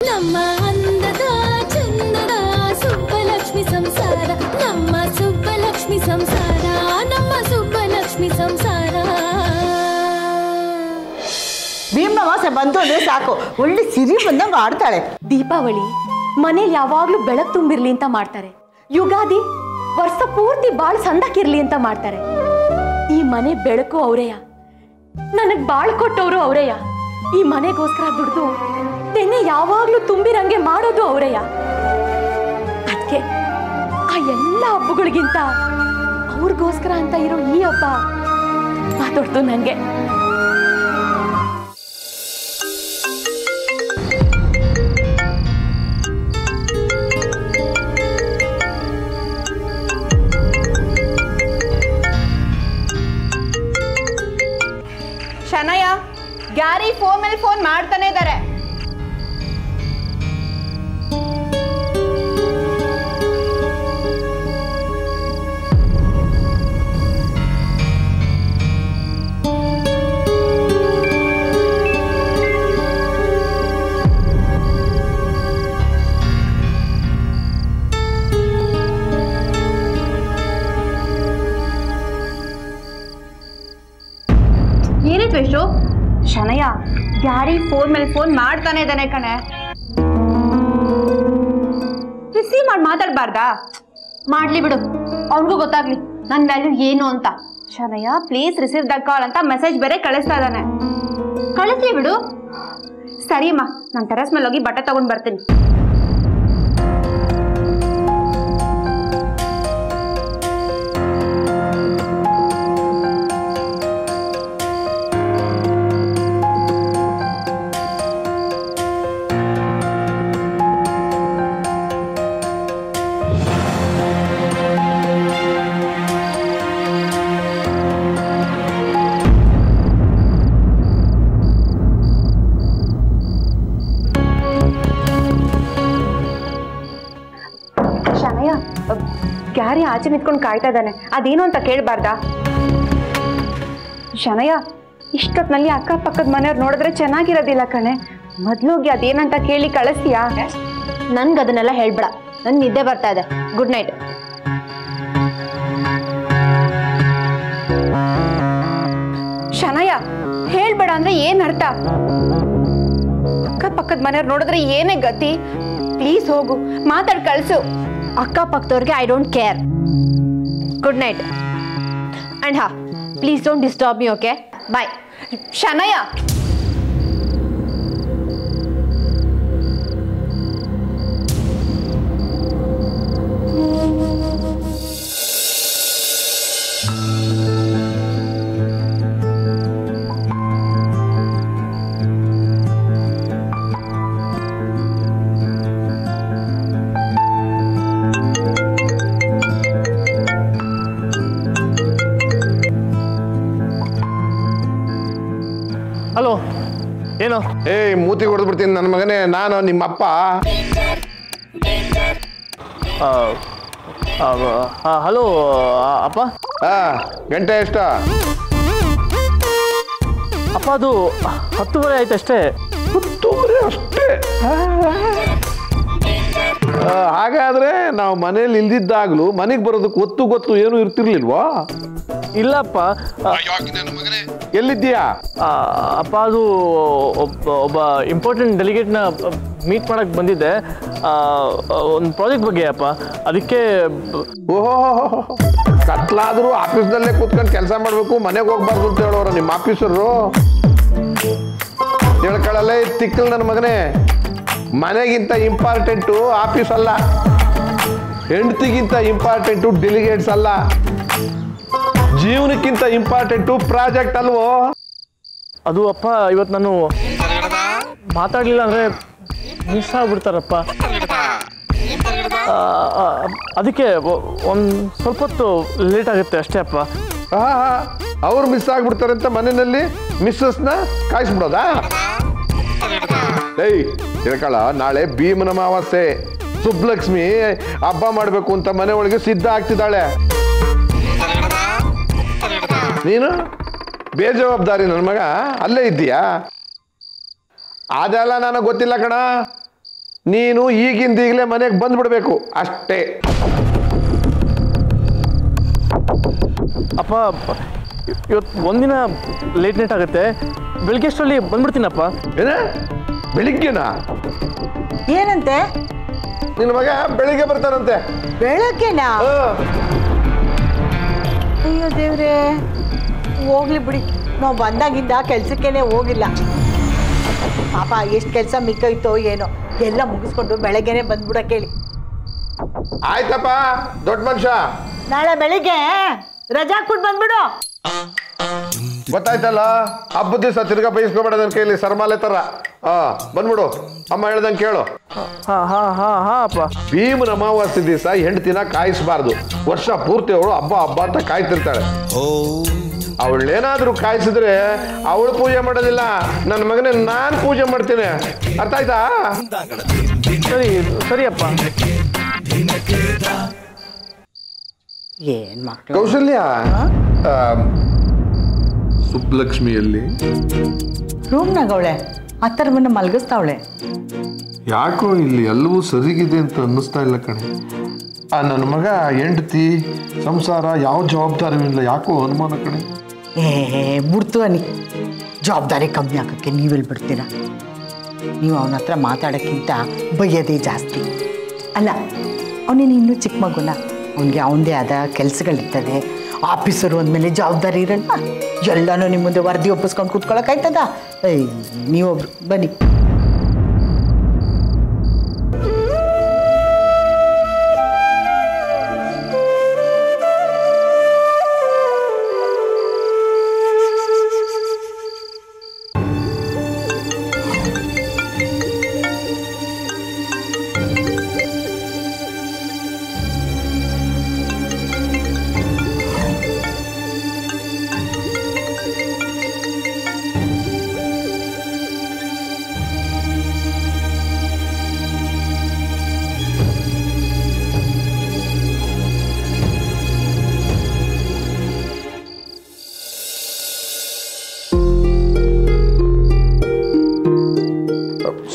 ನಮ್ಮ ಅಂದದ ಚಂದದ ಸುಬ್ಬಲಕ್ಷ್ಮಿ ಸಂಸಾರ, ನಮ್ಮ ಸುಬ್ಬಲಕ್ಷ್ಮಿ ಸಂಸಾರ, ನಮ್ಮ ಸುಬ್ಬಲಕ್ಷ್ಮಿ ಸಂಸಾರ. ಭೀಮವಾಸೆ ಬಂತು ಅಂದ್ರೆ ಸಾಕು, ಒಳ್ಳೆ ಸಿರಿ ಬಂದಂಗ ಆಡ್ತಾಳೆ. ದೀಪಾವಳಿ ಮನೇಲಿ ಯಾವಾಗ್ಲೂ ಬೆಳಕು ತುಂಬಿರ್ಲಿ ಅಂತ ಮಾಡ್ತಾರೆ. ಯುಗಾದಿ ವರ್ಷ ಪೂರ್ತಿ ಬಾಳ್ ಸಂದಕ್ಕಿರ್ಲಿ ಅಂತ ಮಾಡ್ತಾರೆ. ಈ ಮನೆ ಬೆಳಕು ಅವರೇಯ, ನನಗ್ ಬಾಳ್ ಕೊಟ್ಟವರು ಅವರೇಯ. ಈ ಮನೆಗೋಸ್ಕರ ದುಡ್ದು ತೆನೆ ಯಾವಾಗ್ಲೂ ತುಂಬಿರಂಗೆ ಮಾಡೋದು ಅವರೇಯ. ಅದಕ್ಕೆ ಆ ಎಲ್ಲ ಹಬ್ಬಗಳಿಗಿಂತ ಅವ್ರಿಗೋಸ್ಕರ ಅಂತ ಇರೋ ಈ ಹಬ್ಬ ಮಾತಾಡ್ತು ನಂಗೆ. ಶನಯ, ಗ್ಯಾರಿ ಫೋನ್ ಮೇಲೆ ಫೋನ್ ಮಾಡ್ತಾನೆ ಇದ್ದಾರೆ. ಏನಿತ್ತು ವಿಶು? ಶನಯ, ಗ್ಯಾರಿ ಫೋನ್ ಮೇಲೆ ಫೋನ್ ಮಾಡ್ತಾನೆ ಇದ್ದಾನೆ ಕಣೆ. ರಿಸೀವ್ ಮಾಡಿ ಮಾತಾಡ್ಬಾರ್ದಾ? ಮಾಡ್ಲಿ ಬಿಡು, ಅವನಿಗೂ ಗೊತ್ತಾಗ್ಲಿ ನನ್ನ ವ್ಯಾಲ್ಯೂ ಏನು ಅಂತ. ಶನಯ, ಪ್ಲೀಸ್ ರಿಸೀವ್ ದ ಕಾಲ್ ಅಂತ ಮೆಸೇಜ್ ಬೇರೆ ಕಳಿಸ್ತಾ ಇದ್ದಾನೆ. ಕಳಿಸ್ಲಿ ಬಿಡು. ಸರಿಮ್ಮ, ನಾನು ಟೆರೆಸ್ ಮೇಲೆ ಹೋಗಿ ಬಟ್ಟೆ ತಗೊಂಡ್ ಬರ್ತೀನಿ. ಗ್ಯಾರಿ ಆಚೆ ನಿಂತ್ಕೊಂಡು ಕಾಯ್ತಾ ಇದ್ದಾನೆ, ಅದೇನು ಅಂತ ಕೇಳಬಾರ್ದಾ? ಶನಯ, ಇಷ್ಟೊತ್ತಿನಲ್ಲಿ ಅಕ್ಕಪಕ್ಕದ ಮನೆಯವ್ರು ನೋಡಿದ್ರೆ ಚೆನ್ನಾಗಿರೋದಿಲ್ಲ ಕಣೆ. ಮೊದ್ಲೋಗಿ ಅದೇನಂತ ಕೇಳಿ ಕಳಿಸ್ತೀಯಾ? ನನ್ಗೆ ಅದನ್ನೆಲ್ಲ ಹೇಳ್ಬೇಡ, ನನ್ ನಿದ್ದೆ ಬರ್ತಾ ಇದೆ. Good night. ಶನಯ, ಹೇಳ್ಬೇಡ ಅಂದ್ರೆ ಏನ್ ಅರ್ಥ? ಅಕ್ಕಪಕ್ಕದ ಮನೆಯವ್ರು ನೋಡಿದ್ರೆ ಏನೇ ಗತಿ? ಪ್ಲೀಸ್ ಹೋಗು, ಮಾತಾಡ್ ಕಳ್ಸು. ಅಕ್ಕಪಕ್ಕದವ್ರಿಗೆ I don't care. Good night. And ಹಾ, please don't disturb me, okay? Bye. Shanaya, hello, ಏನು? ಮೂತಿ ಹೊಡೆದು ಬಿಡ್ತೀನಿ ನನ್ನ ಮಗನೇ, ನಾನು ನಿಮ್ಮಪ್ಪ. ಹಲೋ ಅಪ್ಪ. ಗಂಟೆ ಎಷ್ಟ? ಅಪ್ಪ ಅದು 10:30 ಆಯ್ತು ಅಷ್ಟೇ. 10:30 ಅಷ್ಟೇ? ಹಾಗಾದ್ರೆ ನಾವು ಮನೇಲಿ ಇಲ್ದಿದ್ದಾಗ್ಲೂ ಮನೆಗೆ ಬರೋದಕ್ಕೆ ಗೊತ್ತು ಏನು ಇರ್ತಿರ್ಲಿಲ್ವಾ? ಇಲ್ಲಪ್ಪ. ಎಲ್ಲಿದ್ದೀಯಾ? ಅಪ್ಪ ಅದು ಒಬ್ಬ ಇಂಪಾರ್ಟೆಂಟ್ ಡೆಲಿಗೇಟ್ನ ಮೀಟ್ ಮಾಡಕ್ ಬಂದಿದ್ದೆ, ಒಂದು ಪ್ರಾಜೆಕ್ಟ್ ಬಗ್ಗೆ ಅಪ್ಪ, ಅದಕ್ಕೆ. ಓಹೋ, ಕತ್ಲಾದ್ರೂ ಆಫೀಸ್ನಲ್ಲೇ ಕೂತ್ಕೊಂಡು ಕೆಲಸ ಮಾಡಬೇಕು, ಮನೆಗೆ ಹೋಗ್ಬಾರ್ದು ಅಂತ ಹೇಳೋರು ನಿಮ್ಮ ಆಫೀಸರು. ಹೇಳ್ಕೊಳ್ಳಲ್ಲೇ ತಿಕ್ಕಲ್ ನನ್ನ ಮಗನೇ. ಮನೆಗಿಂತ ಇಂಪಾರ್ಟೆಂಟು ಆಫೀಸ್ ಅಲ್ಲ, ಹೆಂಡತಿಗಿಂತ ಇಂಪಾರ್ಟೆಂಟು ಡೆಲಿಗೇಟ್ಸ್ ಅಲ್ಲ, ಜೀವನಕ್ಕಿಂತ ಇಂಪಾರ್ಟೆಂಟು ಪ್ರಾಜೆಕ್ಟ್ ಅಲ್ವೋ? ಅದು ಅಪ್ಪ, ಇವತ್ತು ನಾನು ಮಾತಾಡಲಿಲ್ಲ ಅಂದರೆ ಮಿಸ್ ಆಗ್ಬಿಡ್ತಾರಪ್ಪ. ಅದಕ್ಕೆ ಒಂದು ಸ್ವಲ್ಪ ಹೊತ್ತು ಲೇಟ್ ಆಗುತ್ತೆ ಅಷ್ಟೇ ಅಪ್ಪ. ಅವ್ರು ಮಿಸ್ ಆಗ್ಬಿಡ್ತಾರೆ ಅಂತ ಮನೆಯಲ್ಲಿ ಮಿಸ್ಸಸ್ನ ಕಾಯಿಸ್ಬಿಡೋದಾ? ಹೇಳ್ಕಳ, ನಾಳೆ ಭೀಮನ ಅಮಾವಾಸ್ಯೆ, ಸುಬ್ಬಲಕ್ಷ್ಮಿ ಹಬ್ಬ ಮಾಡಬೇಕು ಅಂತ ಮನೆ ಒಳಗೆ ಸಿದ್ಧ ಆಗ್ತಿದ್ದಾಳೆ. ನೀನು ಬೇಜವಾಬ್ದಾರಿ ನನ್ನ ಮಗ, ಅಲ್ಲೇ ಇದ್ದೀಯಾ? ಅದೆಲ್ಲ ನನಗೆ ಗೊತ್ತಿಲ್ಲ ಕಣ. ನೀನು ಈಗಿಂದೀಗಲೇ ಮನೆಗೆ ಬಂದ್ಬಿಡ್ಬೇಕು ಅಷ್ಟೇ. ಅಪ್ಪ ಇವತ್ತು ಒಂದಿನ ಲೇಟ್ ನೈಟ್ ಆಗುತ್ತೆ, ಬೆಳಿಗ್ಗೆ ಅಷ್ಟರಲ್ಲಿ ಬಂದ್ಬಿಡ್ತೀನಪ್ಪ. ಏನ ಬೆಳಿಗ್ಗೆನಾ? ಏನಂತೆ? ನಿನ್ನ ಮಗ ಬೆಳಿಗ್ಗೆ ಬರ್ತಾನಂತೆ. ಬೆಳಗ್ಗೆನಾ? ಅಯ್ಯೋ ದೇವ್ರೇ, ಹೋಗ್ಲಿ ಬಿಡಿ. ನಾವು ಬಂದಾಗಿಂದ ಕೆಲ್ಸಕ್ಕೇನೆ ಹೋಗಿಲ್ಲ. ಪಾಪ ಎಷ್ಟು ಕೆಲಸ ಮಿಕ್ಕೈತೋ ಏನೋ, ಎಲ್ಲ ಮುಗಿಸ್ಕೊಂಡು ಬೆಳಗ್ಗೆನೆ ಬಂದ್ಬಿಡಕ್ಕೆ ಹೇಳಿ. ಆಯ್ತಪ್ಪ ದೊಡ್ಡ ಮನುಷ್ಯ, ನಾಳೆ ಬೆಳಿಗ್ಗೆ ರಜಾ ಕೊಟ್ಟು ಬಂದ್ಬಿಡು. ಗೊತ್ತಾಯ್ತಲ್ಲ, ಹಬ್ಬದ ದಿವಸ ತಿರ್ಗಾ ಬೈಸ್ಕೊಬೇಡ ನನ್ನ ಕೈಲಿ ಸರ್ಮಾಲೆ ತರ. ಬಂದ್ಬಿಡು, ಅಮ್ಮ ಹೇಳ್ದಂಗೆ ಕೇಳು. ಅಪ್ಪ. ಭೀಮನ ಅಮಾವಾಸ್ಯೆ ದಿವಸ ಹೆಂಡತಿನ ಕಾಯಿಸಬಾರ್ದು. ವರ್ಷ ಪೂರ್ತಿ ಅವಳು ಹಬ್ಬ ಹಬ್ಬ ಅಂತ ಕಾಯ್ತಿರ್ತಾಳೆ. ಅವಳೇನಾದ್ರೂ ಕಾಯಿಸಿದ್ರೆ ಅವಳು ಪೂಜೆ ಮಾಡೋದಿಲ್ಲ, ನನ್ನ ಮಗನೇ ನಾನು ಪೂಜೆ ಮಾಡ್ತೀನಿ. ಅರ್ಥ ಆಯ್ತಾ? ಸರಿಯಪ್ಪ. ಏನ್ ಮಕ್ಕಳು? ಕೌಶಲ್ಯ, ಸುಬ್ಬಲಕ್ಷ್ಮಿಯಲ್ಲಿ ರೂಮ್ನಾಗ ಅವಳೆ ಹತ್ತರವನ್ನ ಮಲಗಿಸ್ತಾವಳೆ. ಯಾಕೋ ಇಲ್ಲಿ ಎಲ್ಲವೂ ಸರಿಗಿದೆ ಅಂತ ಅನ್ನಿಸ್ತಾ ಇಲ್ಲ ಕಣೆ. ನನ್ನ ಮಗ ಹೆಂಡತಿ ಸಂಸಾರ ಯಾವ ಜವಾಬ್ದಾರಿ ಇಲ್ಲ, ಯಾಕೋ ಅನುಮಾನ ಕಣೆ. ಬಿಡ್ತು ಅನಿ, ಜವಾಬ್ದಾರಿ ಕಮ್ಮಿ ಆಗೋಕ್ಕೆ ನೀವೆಲ್ಲಿ ಬಿಡ್ತೀರ? ನೀವು ಅವನ ಹತ್ರ ಮಾತಾಡೋಕ್ಕಿಂತ ಬೈಯೋದೇ ಜಾಸ್ತಿ. ಅಲ್ಲ, ಅವನೇನು ಇನ್ನೂ ಚಿಕ್ಕ ಮಗುನ, ಅವನಿಗೆ ಅವನದೇ ಆದ ಕೆಲಸಗಳಿರ್ತದೆ. ಆಫೀಸರು ಅಂದಮೇಲೆ ಜವಾಬ್ದಾರಿ ಇರಲ್ಲ. ಎಲ್ಲನೂ ನಿಮ್ಮ ಮುಂದೆ ವರದಿ ಒಪ್ಪಿಸ್ಕೊಂಡು ಕೂತ್ಕೊಳ್ಳೋಕ್ಕಾಯ್ತದ? ನೀವೊಬ್ರು ಬನ್ನಿ.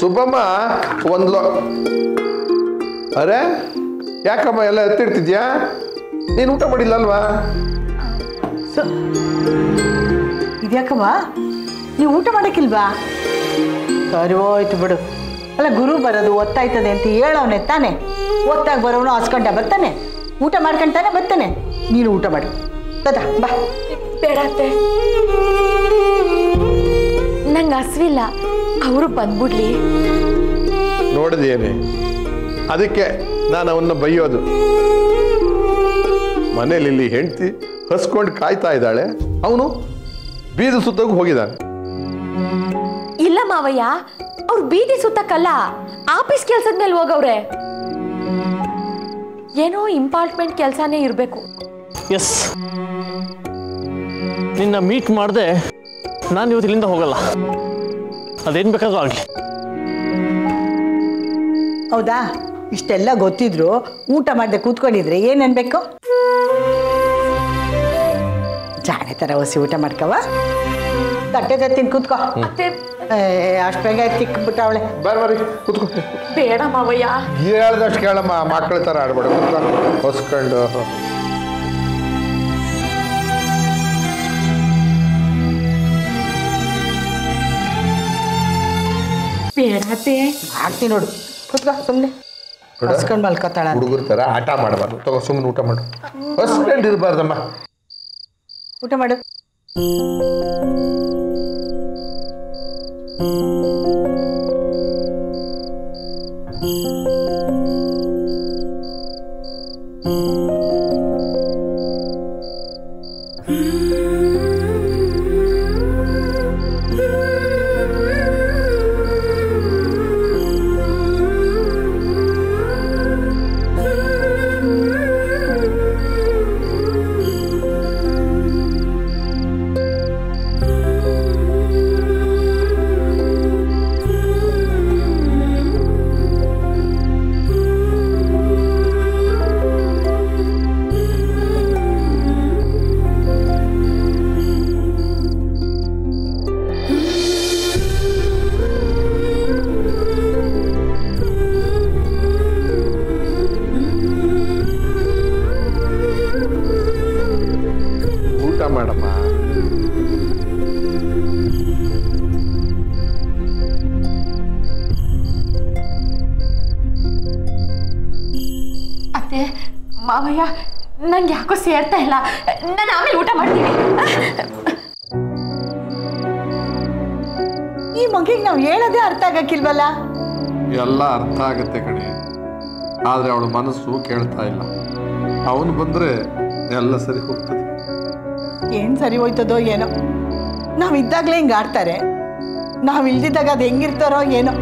ಸುಬ್ಬಮ್ಮ ಅರೆ ಯಾಕಮ್ಮ ಎಲ್ಲ ಎತ್ತಿಡ್ತಿದ್ಯಾ? ನೀನು ಊಟ ಮಾಡಿಲ್ಲ ಅಲ್ವಾ? ಇದ್ಯಾಕಮ್ಮ ನೀವು ಊಟ ಮಾಡೋಕ್ಕಿಲ್ವಾ? ಸರಿ ಹೋಯ್ತು ಬಿಡು. ಅಲ್ಲ, ಗುರು ಬರೋದು ಒತ್ತಾಯ್ತದೆ ಅಂತ ಹೇಳವನೆ ತಾನೆ. ಒತ್ತಾಗಿ ಬರೋನು ಹಸ್ಕೊಂಡ ಬರ್ತಾನೆ, ಊಟ ಮಾಡ್ಕೊಂತಾನೆ ಬರ್ತಾನೆ. ನೀನು ಊಟ ಮಾಡು ತದ ಬಾ. ಬೇಡತ್ತೆ, ನಂಗೆ ಹಸ್ವಿಲ್ಲ, ಅವರು ಬಂದ್ಬಿಡ್ಲಿ. ನೋಡಿದೇನೆ, ಅದಕ್ಕೆ ನಾನು ಅವನ್ನ ಬೈಯೋದು. ಮನೇಲಿ ಇಲ್ಲಿ ಹೆಂಡತಿ ಹಸ್ಕೊಂಡು ಕಾಯ್ತಾ ಇದ್ದಾಳೆ, ಅವನು ಬೀದಿ ಸುತ್ತಗೂ ಹೋಗಿದ್ದಾನೆ. ಇಲ್ಲ ಮಾವಯ್ಯ, ಅವ್ರು ಬೀದಿ ಸುತ್ತಕ್ಕಲ್ಲ, ಆಫೀಸ್ ಕೆಲ್ಸದ ಮೇಲೆ ಹೋಗವ್ರೆ. ಏನೋ ಇಂಪಾರ್ಟೆಂಟ್ ಕೆಲಸನೇ ಇರಬೇಕು. ಎಸ್, ನಿನ್ನ ಮೀಟ್ ಮಾಡಿದೆ ನಾನು ಇವತ್ತು ಇಲ್ಲಿಂದ ಹೋಗಲ್ಲ. ಅದೇನು ಬೇಕಾದ್ರೂ ಆಗಲಿ. ಹೌದಾ? ಇಷ್ಟೆಲ್ಲ ಗೊತ್ತಿದ್ರು ಊಟ ಮಾಡದೆ ಕೂತ್ಕೊಂಡಿದ್ರೆ ಏನ್ ಅನ್ಬೇಕು? ಜಾಣೆ ತರ ಹೊಸಿ ಊಟ ಮಾಡ್ಕವ. ತಟ್ಟೆ ತತ್ತೀನಿ ಕೂತ್ಕೋ. ಅಷ್ಟು ಬೇಗ ತಿಕ್ಬಿಟ್ಟವಳೆ. ಬರ್ಬರಿ ಕೂತ್ಕೋ. ಬೇಡ ಮಾವಯ್ಯ, ಹೇಳ್ದಷ್ಟು ಕೇಳಮ್ಮ, ಮಕ್ಕಳ ತರ ಆಡ್ಬೇಡ. ಹೊಸ್ಕೊಂಡು ಬೇಡತ್ತೆ. ಹಾಕ್ತೀನಿ ನೋಡು, ಕೂತ್ಕೋ ಸುಮ್ಮನೆ. ಹೊಸ್ಕೊಂಡು ಮಲ್ಕೋತಾಳ. ಹುಡುಗರ ತರ ಆಟ ಮಾಡಬಾರ್ದು. ತಗೋ ಸುಮ್ಮನೆ ಊಟ ಮಾಡು. ಹೊಸ್ಕೊಂಡು ಇರಬಾರ್ದಮ್ಮ. ಊಟ ಮಾಡು. ಮಾವಯ್ಯ ನಂಗೆ ಯಾಕೋ ಸೇರ್ತಾ ಇಲ್ಲ. ನಾನು ಆಮೇಲೆ ಊಟ ಮಾಡ್ತೀನಿ. ಈ ಮಗಿಗೆ ನಾವು ಹೇಳೋದೇ ಅರ್ಥ ಆಗಕ್ಕಿಲ್ವಲ್ಲ? ಎಲ್ಲ ಅರ್ಥ ಆಗತ್ತೆ ಕಣೆ, ಆದರೆ ಅವಳ ಮನಸ್ಸು ಕೇಳ್ತಾ ಇಲ್ಲ. ಅವನು ಬಂದರೆ ಎಲ್ಲ ಸರಿ ಹೋಗ್ತದೆ. ಏನು ಸರಿ ಹೋಯ್ತದೋ ಏನೋ. ನಾವಿದ್ದಾಗಲೇ ಹಿಂಗೆ ಆಡ್ತಾರೆ, ನಾವು ಇಲ್ದಿದ್ದಾಗ ಅದು ಹೆಂಗಿರ್ತಾರೋ ಏನೋ.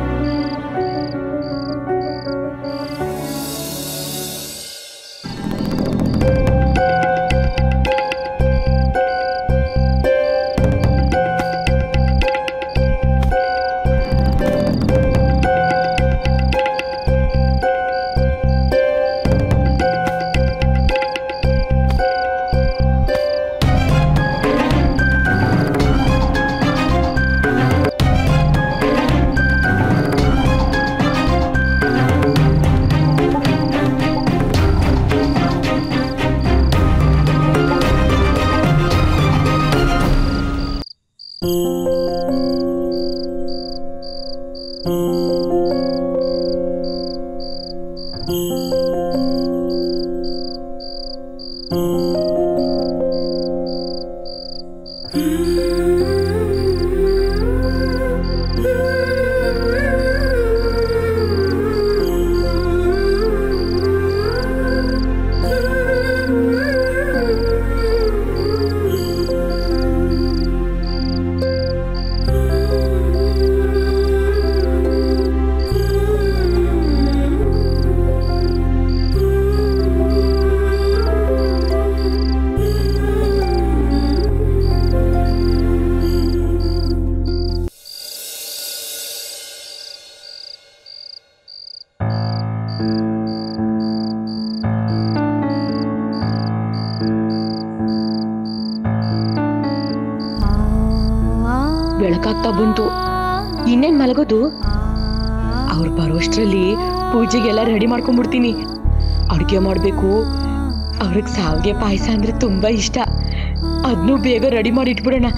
ಬೆಳಕಾಗ್ತಾ ಬಂತು, ಇನ್ನೇನ್ ಮಲಗೋದು? ಅವ್ರು ಬರೋಷ್ಟ್ರಲ್ಲಿ ಪೂಜೆಗೆಲ್ಲ ರೆಡಿ ಮಾಡ್ಕೊಂಡ್ಬಿಡ್ತೀನಿ. ಅಡುಗೆ ಮಾಡಬೇಕು. ಅವ್ರಿಗೆ ಸಾವಿಗೆ ಪಾಯಸ ಅಂದ್ರೆ ತುಂಬಾ ಇಷ್ಟ. ಅದನ್ನೂ ಬೇಗ ರೆಡಿ ಮಾಡಿ ಇಟ್ಬಿಡೋಣ.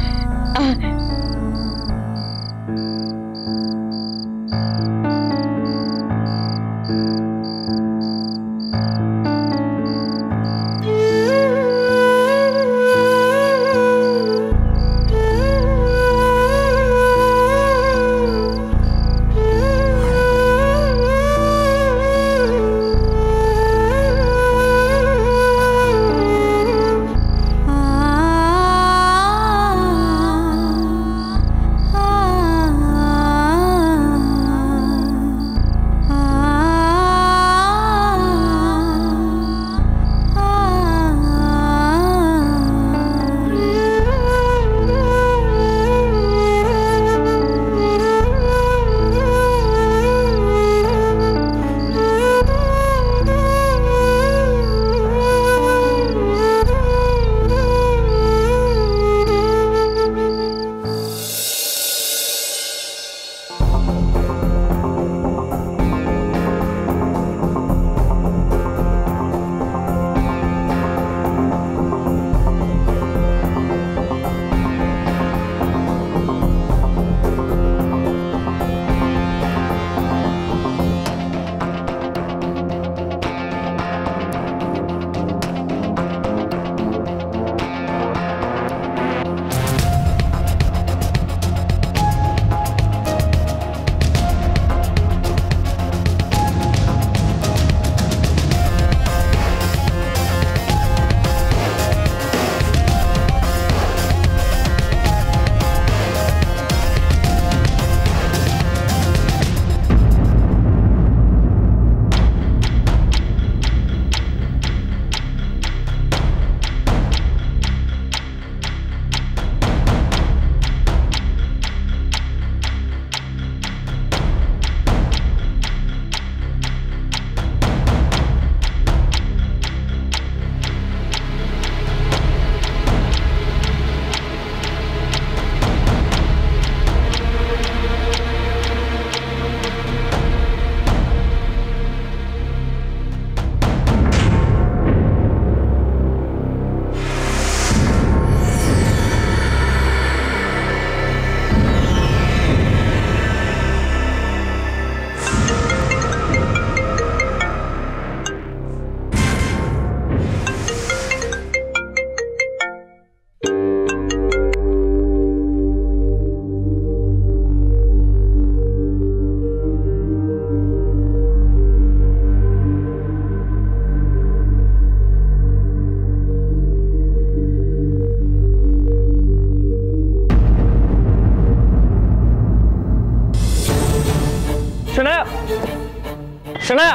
ಶನಯ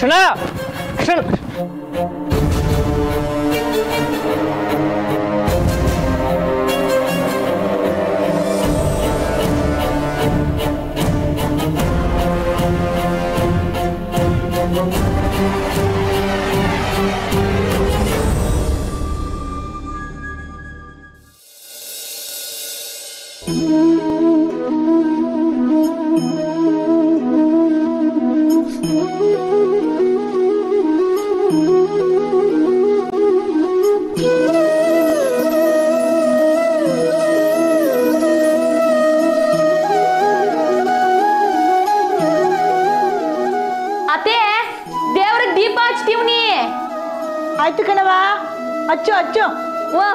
ಶನಯ ಶನ ಆಯ್ತು ಕಣವ, ಅಚ್ಚು ಅಚ್ಚು. ವಾ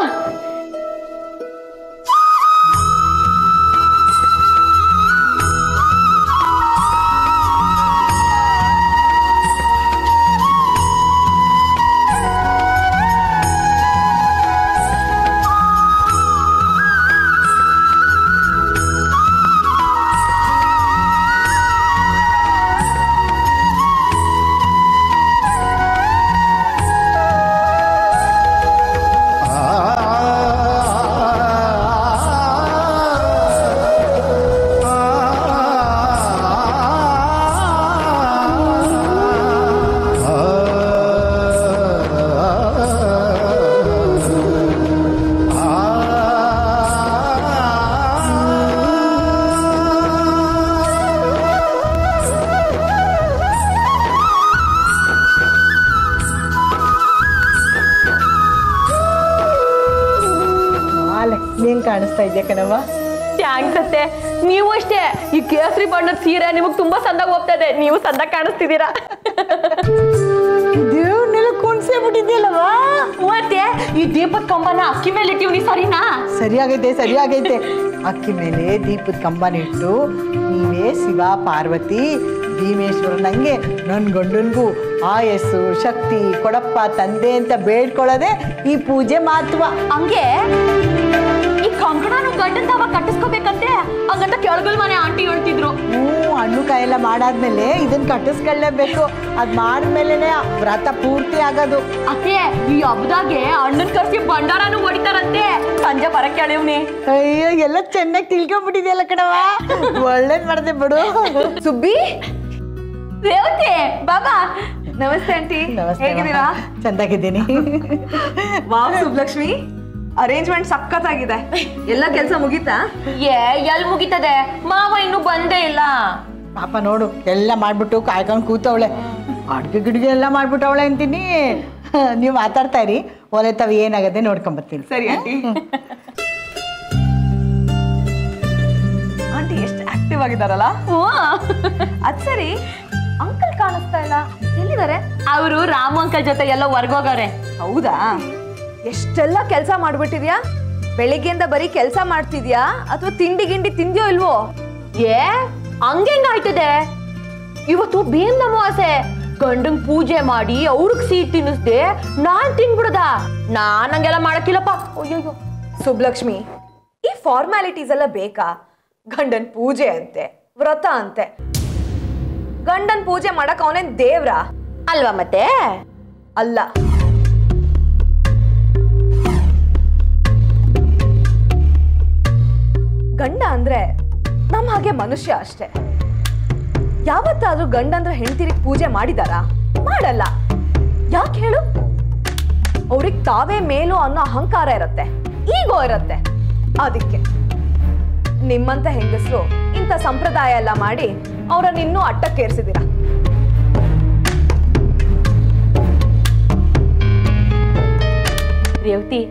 ಕಾಣಿಸ್ತಾ ಇದೆಯಾ ಕಣವ? ಥ್ಯಾಂಕ್ಸ್ ಅತ್ತೆ. ನೀವು ಅಷ್ಟೇ, ಈ ಕೇಸರಿ ಬಣ್ಣದ ಸೀರೆ ನಿಮಗ್ ತುಂಬಾ ಸಂದಾಗ ಹೋಗ್ತಾ ಇದೆ. ನೀವು ಸಂದಾಗ ಕಾಣಿಸ್ತಿದ್ದೀರಾ. ದೇವ್ರನ್ನೆಲ್ಲ ಕುಣ್ಸೇ ಬಿಟ್ಟಿದ್ಯಲ್ಲವಾ? ಮತ್ತೆ ಈ ದೀಪದ ಕಂಬನ ಅಕ್ಕಿ ಮೇಲೆ ಇಟ್ಟಿವ್ನಿ, ಸರಿನಾ? ಸರಿಯಾಗೈತೆ ಸರಿಯಾಗೈತೆ. ಅಕ್ಕಿ ಮೇಲೆ ದೀಪದ ಕಂಬನ ಇಟ್ಟು ನೀವೇ ಶಿವ ಪಾರ್ವತಿ ಭೀಮೇಶ್ವರನಂಗೆ ನನ್ನ ಗಂಡನ್ಗೂ ಆಯಸ್ಸು ಶಕ್ತಿ ಕೊಡಪ್ಪ ತಂದೆ ಅಂತ ಬೇಡ್ಕೊಳ್ಳೋದೆ ಈ ಪೂಜೆ ಮಹತ್ವ. ಹಂಗೆ ಈ ಕಂಕಣನು ಗಂಡನ ತಾವ ಕಟ್ಟಿಸ್ಕೋಬೇಕಂತೆ, ಹಂಗಂತ ಕೆಳಗಲ್ ಮನೆ ಆಂಟಿ ಹೇಳ್ತಿದ್ರು. ಹಣ್ಣು ಕಾಯೆಲ್ಲ ಮಾಡಾದ್ಮೇಲೆ ಇದನ್ನ ಕಟ್ಟಿಸ್ಕೊಳ್ಳೇಬೇಕು. ಅದ್ ಮಾಡಿದ್ಮೇಲೆ ವ್ರತ ಪೂರ್ತಿ ಆಗೋದು. ಅತ್ತೆ ಈ ಹಬ್ಬದಾಗೆ ಹಣ್ಣನ್ ಕರ್ಸಿ ಭಂಡಾರನು ಹೊಡಿತಾರಂತೆ. ಸಂಜೆ ಬರಕ್ಕೆ ಹೇಳಿವ್ನಿ. ಅಯ್ಯೋ ಎಲ್ಲ ಚೆನ್ನಾಗಿ ತಿಳ್ಕೊಂಡ್ಬಿಟ್ಟಿದ್ಯಲ್ಲ ಕಣವ, ಒಳ್ಳೇದ್ ಮಾಡ್ದೆ ಬಿಡು. ಸುಬ್ಬಿ, ರೇವತಿ, ಬಾಬಾ. ನಮಸ್ತೆ ಆಂಟಿ, ಹೇಗಿದ್ದೀರಾ? ಚಂದಾಗಿದ್ದೀನಿ. ವಾವ್ ಸುಬ್ಲಕ್ಷ್ಮಿ, ಅರೇಂಜ್ಮೆಂಟ್ ಸಖತ್ತಾಗಿದೆ. ಎಲ್ಲ ಕೆಲಸ ಮುಗೀತಾ? ಎಲ್ ಮುಗಿತದೆ, ಮಾವ ಇನ್ನು ಬಂದೇ ಇಲ್ಲ. ಪಾಪ ನೋಡು, ಎಲ್ಲ ಮಾಡ್ಬಿಟ್ಟು ಕಾಯ್ಕೊಂಡು ಕೂತವಳೆ. ಅಡ್ಗೆ ಗಿಡ್ಗೆ ಎಲ್ಲ ಮಾಡ್ಬಿಟ್ಟವಳೆ ಅಂತೀನಿ. ನೀವು ಮಾತಾಡ್ತಾ ಇರಿ, ಒಲೆ ತಾವ್ ಏನಾಗದೆ ನೋಡ್ಕೊಂಬರ್ತೀನಿ. ಸರಿ ಆಂಟಿ. ಆಂಟಿ ಎಷ್ಟು ಆಕ್ಟಿವ್ ಆಗಿದಾರಲ್ಲ. ಅದ್ ಸರಿ, ಅಂಕಲ್ ಕಾಣಿಸ್ತಾ ಇಲ್ಲ, ಎಲ್ಲಿದ್ದಾರೆ? ಅವರು ರಾಮು ಅಂಕಲ್ ಜೊತೆ ಎಲ್ಲ ಹೊರ್ಗೋಗವ್ರೆ. ಹೌದಾ? ಎಷ್ಟೆಲ್ಲ ಕೆಲಸ ಮಾಡ್ಬಿಟ್ಟಿದ್ಯಾ? ಬೆಳಿಗ್ಗೆಯಿಂದ ಬರೀ ಕೆಲಸ ಮಾಡ್ತಿದ್ಯಾ ಅಥವಾ ತಿಂಡಿ ಗಿಂಡಿ ತಿಂದ್ಯೋ ಇಲ್ವೋ? ಹಂಗೆಂಗಾಯ್ತದೆ? ಇವತ್ತು ಬೇಂದ ಅಮಾವಾಸ್ಯೆ, ಗಂಡಂಗ್ ಪೂಜೆ ಮಾಡಿ ಅವ್ರಿಗೆ ಸೀಟ್ ತಿನ್ನಿಸ್ದೆ ನಾನ್ ತಿನ್ಬಿಡದ? ನಾನ್ ಹಂಗೆಲ್ಲ ಮಾಡಕ್ಕಿಲ್ಲಪ್ಪ. ಅಯ್ಯೋ ಸುಬ್ಲಕ್ಷ್ಮಿ, ಈ ಫಾರ್ಮ್ಯಾಲಿಟೀಸ್ ಎಲ್ಲ ಬೇಕಾ? ಗಂಡನ್ ಪೂಜೆ ಅಂತೆ, ವ್ರತ ಅಂತೆ. ಗಂಡನ್ ಪೂಜೆ ಮಾಡಕ್ ಅವನೇನ್ ದೇವ್ರ ಅಲ್ವಾ? ಮತ್ತೆ ಅಲ್ಲ. ಗಂಡ ಅಂದ್ರೆ ನಮ್ಮ ಹಾಗೆ ಮನುಷ್ಯ ಅಷ್ಟೇ. ಯಾವತ್ತಾದ್ರೂ ಗಂಡಂದ್ರ ಹೆಂಡತಿರಿಗೆ ಪೂಜೆ ಮಾಡಿದಾರಾ? ಮಾಡಲ್ಲ. ಯಾಕೆ ಹೇಳು? ಅವ್ರಿಗೆ ತಾವೇ ಮೇಲು ಅನ್ನೋ ಅಹಂಕಾರ ಇರತ್ತೆ, ಈಗೋ ಇರತ್ತೆ. ಅದಕ್ಕೆ ನಿಮ್ಮಂತ ಹೆಂಗಸರು ಇಂಥ ಸಂಪ್ರದಾಯ ಎಲ್ಲ ಮಾಡಿ ಅವರನ್ನ ಇನ್ನೂ ಅಟ್ಟಕ್ಕೇರಿಸಿದಿರ. ರೇವತಿ,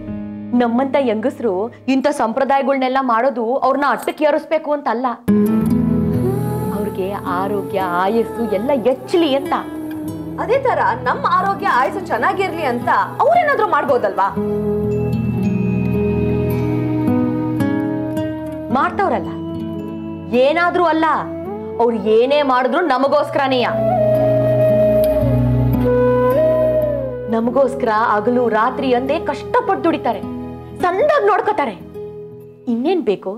ನಮ್ಮಂತ ಹೆಂಗಸರು ಇಂಥ ಸಂಪ್ರದಾಯಗಳನ್ನೆಲ್ಲ ಮಾಡೋದು ಅವ್ರನ್ನ ಅಟ್ಟಕ್ಕೆ ಏರಿಸ್ಬೇಕು ಅಂತಲ್ಲ, ಅವ್ರಿಗೆ ಆರೋಗ್ಯ ಆಯಸ್ಸು ಎಲ್ಲ ಹೆಚ್ಚಲಿ ಅಂತ. ಅದೇ ತರ ನಮ್ಮ ಆರೋಗ್ಯ ಆಯಸ್ಸು ಚೆನ್ನಾಗಿರ್ಲಿ ಅಂತ ಅವ್ರೇನಾದ್ರೂ ಮಾಡ್ಬೋದಲ್ವಾ? ಮಾಡ್ತವ್ರಲ್ಲ, ಏನಾದ್ರೂ ಅಲ್ಲ, ಅವ್ರು ಏನೇ ಮಾಡಿದ್ರು ನಮಗೋಸ್ಕರನೇಯ. ನಮಗೋಸ್ಕರ ಹಗಲು ರಾತ್ರಿ ಅಂದೇ ಕಷ್ಟಪಟ್ಟು ದುಡಿತಾರೆ, ಸಂದಾಗ ನೋಡ್ಕೋತಾರೆ. ಇನ್ನೇನ್ ಬೇಕು?